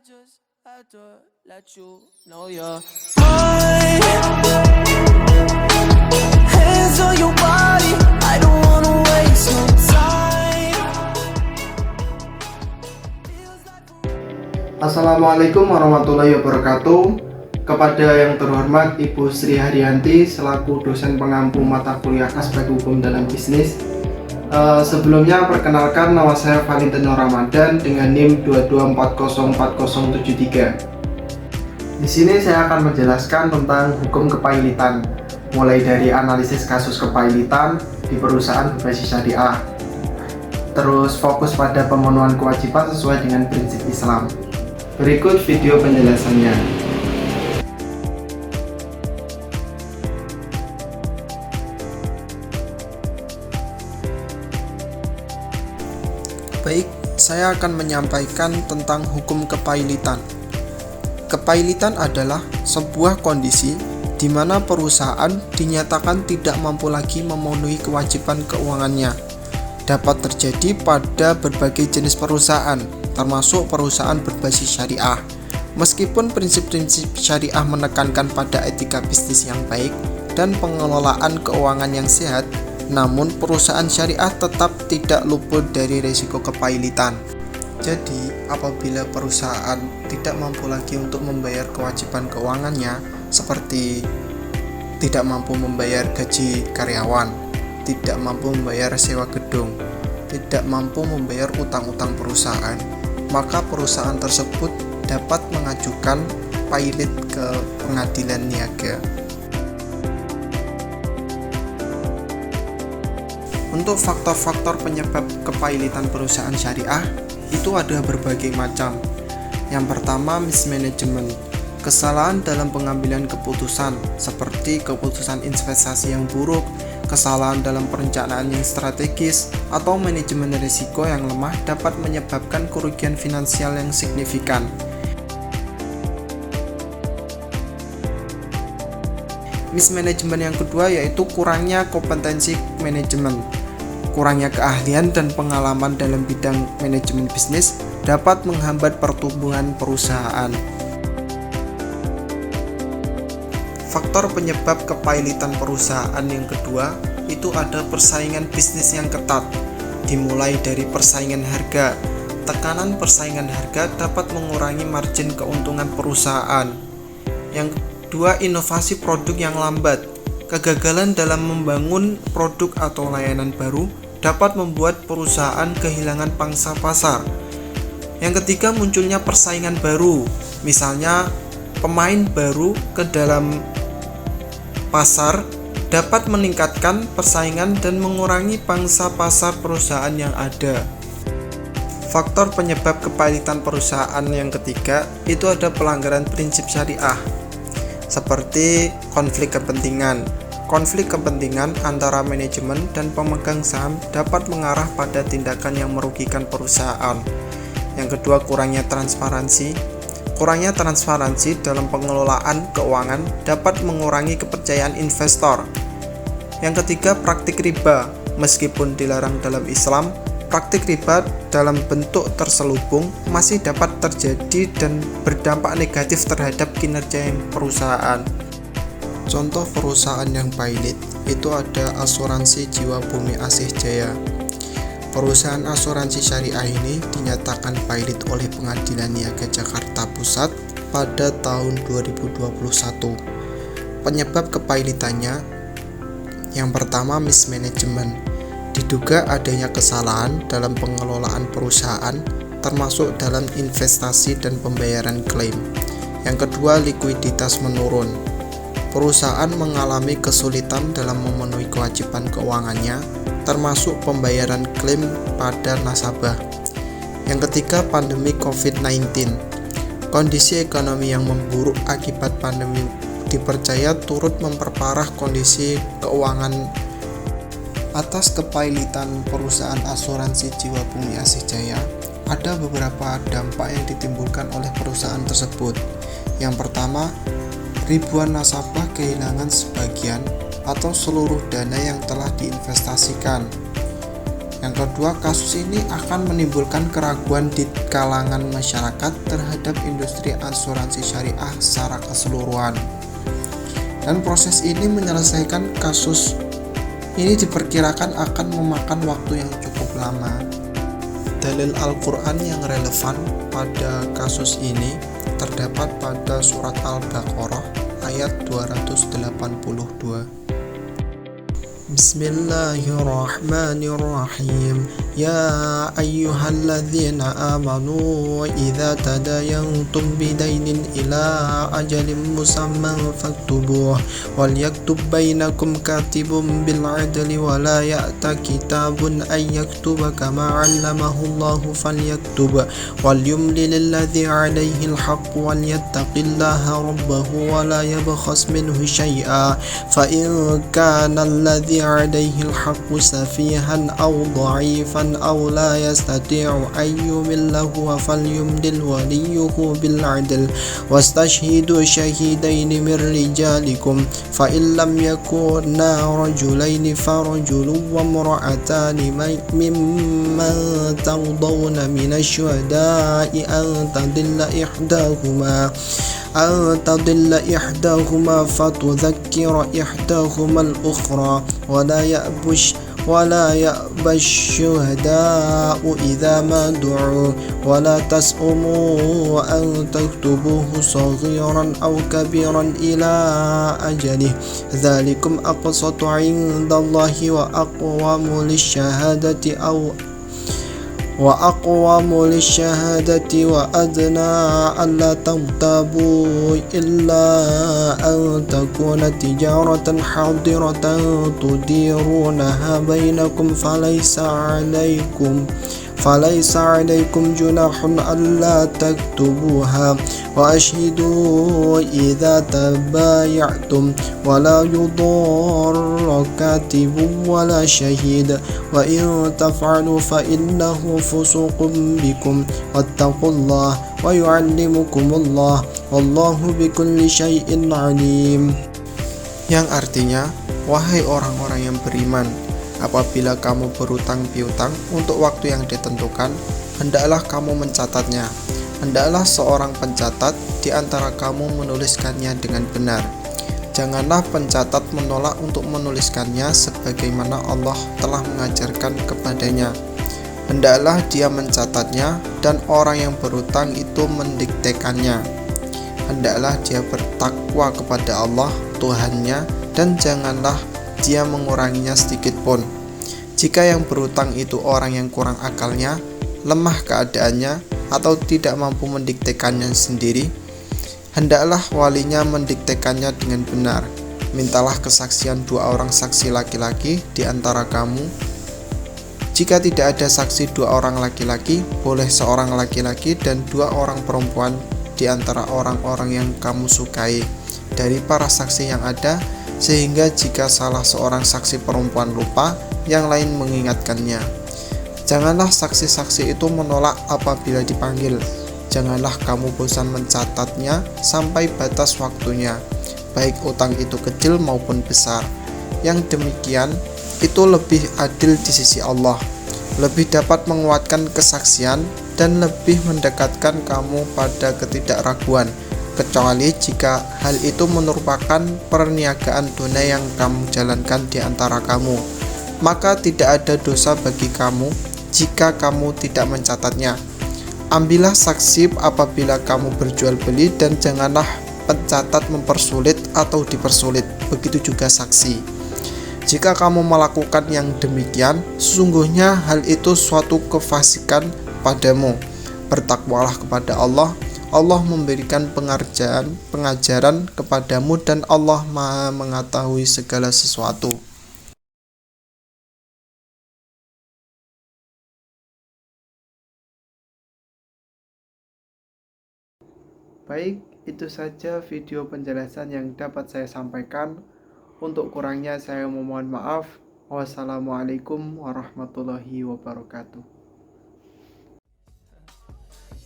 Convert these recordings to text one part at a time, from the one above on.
just had to let you know you're mine. Hands on your body, I don't wanna waste no time. Assalamualaikum warahmatullahi wabarakatuh. Kepada yang terhormat Ibu Sri Haryanti selaku dosen pengampu mata kuliah Aspek Hukum dalam Bisnis. Sebelumnya perkenalkan, nama saya Valentino Ramadan dengan NIM 22404073. Di sini saya akan menjelaskan tentang hukum kepailitan, mulai dari analisis kasus kepailitan di perusahaan berbasis syariah, terus fokus pada pemenuhan kewajiban sesuai dengan prinsip Islam. Berikut video penjelasannya. Baik, saya akan menyampaikan tentang hukum kepailitan. Kepailitan adalah sebuah kondisi di mana perusahaan dinyatakan tidak mampu lagi memenuhi kewajiban keuangannya. Dapat terjadi pada berbagai jenis perusahaan, termasuk perusahaan berbasis syariah. Meskipun prinsip-prinsip syariah menekankan pada etika bisnis yang baik dan pengelolaan keuangan yang sehat, namun perusahaan syariah tetap tidak luput dari risiko kepailitan. Jadi, apabila perusahaan tidak mampu lagi untuk membayar kewajiban keuangannya, seperti tidak mampu membayar gaji karyawan, tidak mampu membayar sewa gedung, tidak mampu membayar utang-utang perusahaan, maka perusahaan tersebut dapat mengajukan pailit ke pengadilan niaga. Untuk faktor-faktor penyebab kepailitan perusahaan syariah itu ada berbagai macam. Yang pertama, mismanagement, kesalahan dalam pengambilan keputusan seperti keputusan investasi yang buruk, kesalahan dalam perencanaan yang strategis, atau manajemen risiko yang lemah dapat menyebabkan kerugian finansial yang signifikan. Mismanagement yang kedua yaitu kurangnya kompetensi manajemen. Kurangnya keahlian dan pengalaman dalam bidang manajemen bisnis dapat menghambat pertumbuhan perusahaan. Faktor penyebab kepailitan perusahaan yang kedua itu ada persaingan bisnis yang ketat, dimulai dari persaingan harga. Tekanan persaingan harga dapat mengurangi margin keuntungan perusahaan. Yang kedua, inovasi produk yang lambat. Kegagalan dalam membangun produk atau layanan baru dapat membuat perusahaan kehilangan pangsa pasar. Yang ketiga, munculnya persaingan baru, misalnya pemain baru ke dalam pasar dapat meningkatkan persaingan dan mengurangi pangsa pasar perusahaan yang ada. Faktor penyebab kepailitan perusahaan yang ketiga itu ada pelanggaran prinsip syariah, seperti konflik kepentingan. Konflik kepentingan antara manajemen dan pemegang saham dapat mengarah pada tindakan yang merugikan perusahaan. Yang kedua, kurangnya transparansi. Kurangnya transparansi dalam pengelolaan keuangan dapat mengurangi kepercayaan investor. Yang ketiga, praktik riba. Meskipun dilarang dalam Islam, praktik riba dalam bentuk terselubung masih dapat terjadi dan berdampak negatif terhadap kinerja perusahaan. Contoh perusahaan yang pailit itu ada Asuransi Jiwa Bumi Asih Jaya. Perusahaan asuransi syariah ini dinyatakan pailit oleh Pengadilan Niaga Jakarta Pusat pada tahun 2021. Penyebab kepailitannya yang pertama, mismanagement. Diduga adanya kesalahan dalam pengelolaan perusahaan termasuk dalam investasi dan pembayaran klaim. Yang kedua, likuiditas menurun. Perusahaan mengalami kesulitan dalam memenuhi kewajiban keuangannya, termasuk pembayaran klaim pada nasabah. Yang ketiga, pandemi COVID-19. Kondisi ekonomi yang memburuk akibat pandemi dipercaya turut memperparah kondisi keuangan. Atas kepailitan perusahaan asuransi Jiwa Bumi Asih Jaya, ada beberapa dampak yang ditimbulkan oleh perusahaan tersebut. Yang pertama, ribuan nasabah kehilangan sebagian atau seluruh dana yang telah diinvestasikan. Yang kedua, kasus ini akan menimbulkan keraguan di kalangan masyarakat terhadap industri asuransi syariah secara keseluruhan. Dan proses ini menyelesaikan kasus ini diperkirakan akan memakan waktu yang cukup lama. Dalil Al-Quran yang relevan pada kasus ini terdapat pada surat Al-Baqarah ayat 282. Bismillahirrahmanirrahim. Ya ayyuhalladzina amanu idza tadayantum bidainin ila ajalin musamman faktubuh wal yaktub bainakum katibun bil adli wa la ya'ta kitabun ay yaktuba kama 'allamahu Allahu falyaktub wal yumlil alladhi 'alayhi al-haqq wal yattaqillaha rabbahu wa la yabkhas minhu syai'a fa in kana alladhi 'alayhi al-haqq safihan aw dha'ifan أو لا يستطيع أن يمله فليملل وليه بالعدل واستشهدوا شهيدين من رجالكم فإن لم يكونا رجلين فرجل وامرأتان ممن ترضون من الشهداء أن تضل إحداهما فتذكر إحداهما الأخرى ولا يأبى الشهداء إذا ما دعوا ولا تسأموا أن تكتبوه صغيرا أو كبيرا إلى أجله ذلكم أقسط عند الله وأقوم للشهادة وأدنى ألا ترتابوا إلا أن تكون تجارة حاضرة تديرونها بينكم فليس عليكم جناح ألا تكتبوها وأشهدوا إذا تبايعتم ولا يضار كاتب ولا شهيد وإن تفعلوا فإنه فسوق بكم واتقوا الله ويعلمكم الله والله بكل شيء عليم. Yang artinya, wahai orang-orang yang beriman, apabila kamu berutang piutang untuk waktu yang ditentukan, hendaklah kamu mencatatnya. Hendaklah seorang pencatat di antara kamu menuliskannya dengan benar. Janganlah pencatat menolak untuk menuliskannya sebagaimana Allah telah mengajarkan kepadanya. Hendaklah dia mencatatnya dan orang yang berutang itu mendiktekannya. Hendaklah dia bertakwa kepada Allah Tuhannya dan janganlah dia menguranginya sedikit pun. Jika yang berutang itu orang yang kurang akalnya, lemah keadaannya, atau tidak mampu mendiktekannya sendiri, hendaklah walinya mendiktekannya dengan benar. Mintalah kesaksian 2 orang saksi laki-laki di antara kamu. Jika tidak ada saksi 2 orang laki-laki, boleh seorang laki-laki dan 2 orang perempuan di antara orang-orang yang kamu sukai dari para saksi yang ada, sehingga jika salah seorang saksi perempuan lupa, yang lain mengingatkannya. Janganlah saksi-saksi itu menolak apabila dipanggil. Janganlah kamu bosan mencatatnya sampai batas waktunya, baik utang itu kecil maupun besar. Yang demikian itu lebih adil di sisi Allah, lebih dapat menguatkan kesaksian dan lebih mendekatkan kamu pada ketidakraguan, kecuali jika hal itu merupakan perniagaan tunai yang kamu jalankan di antara kamu. Maka tidak ada dosa bagi kamu jika kamu tidak mencatatnya. Ambillah saksi apabila kamu berjual beli dan janganlah pencatat mempersulit atau dipersulit, begitu juga saksi. Jika kamu melakukan yang demikian, sesungguhnya hal itu suatu kefasikan padamu. Bertakwalah kepada Allah. Allah memberikan pengajaran kepadamu dan Allah Maha mengetahui segala sesuatu. Baik, itu saja video penjelasan yang dapat saya sampaikan. Untuk kurangnya saya memohon maaf. Wassalamualaikum warahmatullahi wabarakatuh.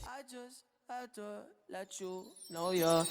I just had to let you know you're